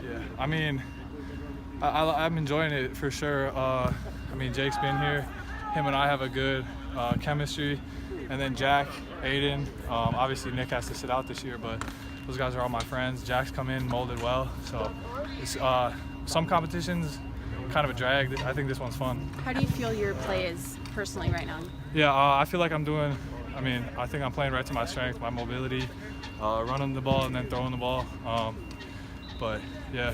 Yeah, I mean, I'm enjoying it for sure. I mean, Jake's been here. Him and I have a good chemistry. And then Jack, Aiden, obviously Nick has to sit out this year, but those guys are all my friends. Jack's come in, molded well. So it's, some competitions, kind of a drag. I think this one's fun. How do you feel your play is personally right now? Yeah, I feel like I think I'm playing right to my strength, my mobility, running the ball and then throwing the ball. But yeah.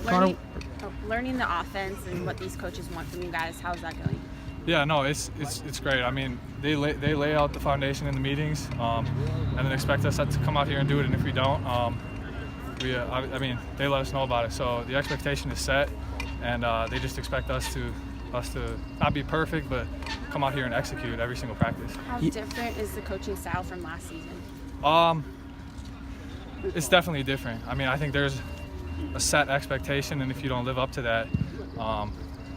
Learning the offense and what these coaches want from you guys, how's that going? Yeah, no, it's great. I mean, they lay out the foundation in the meetings, and then expect us to come out here and do it. And if we don't, I mean, they let us know about it. So the expectation is set, and they just expect us to not be perfect, but come out here and execute every single practice. How different is the coaching style from last season? It's definitely different. I mean, I think there's a set expectation, and if you don't live up to that,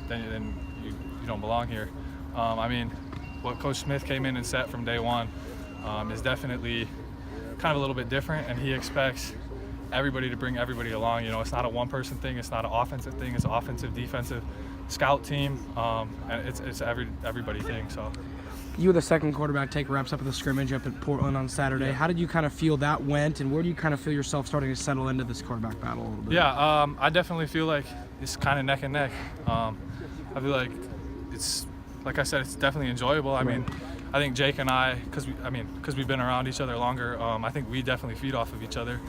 then you don't belong here. I mean, what Coach Smith came in and set from day one is definitely kind of a little bit different, and he expects everybody to bring everybody along. You know, it's not a one-person thing. It's not an offensive thing. It's an offensive, defensive, scout team, and it's everybody thing. So. You were the second quarterback take reps up at the scrimmage up at Portland on Saturday. Yeah. How did you kind of feel that went, and where do you kind of feel yourself starting to settle into this quarterback battle a little bit? Yeah, I definitely feel like it's kind of neck and neck. I feel like it's, like I said, it's definitely enjoyable. I mean, I think Jake and I, because we've been around each other longer, I think we definitely feed off of each other.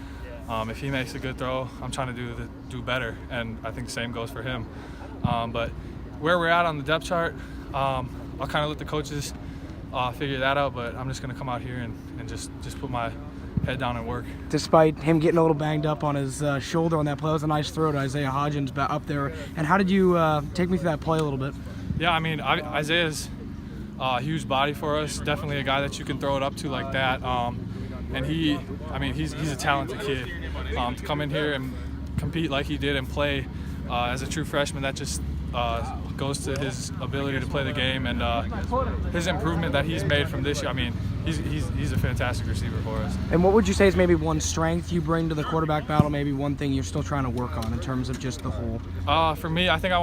If he makes a good throw, I'm trying to do better, and I think the same goes for him. But where we're at on the depth chart, I'll kind of let the coaches figure that out, but I'm just going to come out here and just put my head down and work. Despite him getting a little banged up on his shoulder on that play, it was a nice throw to Isaiah Hodgins up there. And how did you take me through that play a little bit? Yeah, I mean, Isaiah's a huge body for us, definitely a guy that you can throw it up to like that. And he's a talented kid. To come in here and compete like he did and play as a true freshman, that just goes to his ability to play the game and his improvement that he's made from this year. I mean, he's a fantastic receiver for us. And what would you say is maybe one strength you bring to the quarterback battle, maybe one thing you're still trying to work on in terms of just the whole? For me, I think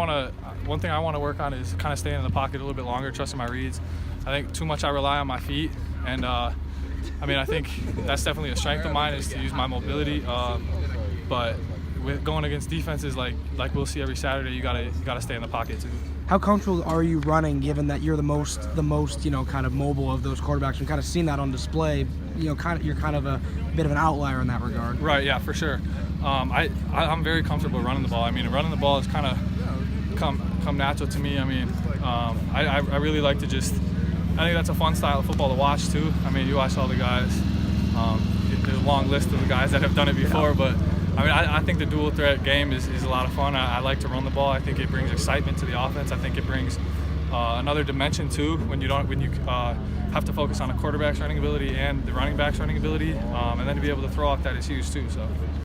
one thing I want to work on is kind of staying in the pocket a little bit longer, trusting my reads. I think too much I rely on my feet, and I think that's definitely a strength of mine, is to use my mobility. But with going against defenses like we'll see every Saturday, you gotta stay in the pocket too. How comfortable are you running, given that you're the most kind of mobile of those quarterbacks? We've kind of seen that on display. You're kind of a bit of an outlier in that regard. Right. Yeah, for sure. I'm very comfortable running the ball. I mean, running the ball has kind of come natural to me. I mean, I really like to just. I think that's a fun style of football to watch too. I mean, you watch all the guys. There's a long list of the guys that have done it before, but. I mean, I think the dual threat game is a lot of fun. I like to run the ball. I think it brings excitement to the offense. I think it brings another dimension too when you have to focus on a quarterback's running ability and the running back's running ability, and then to be able to throw off that is huge too. So.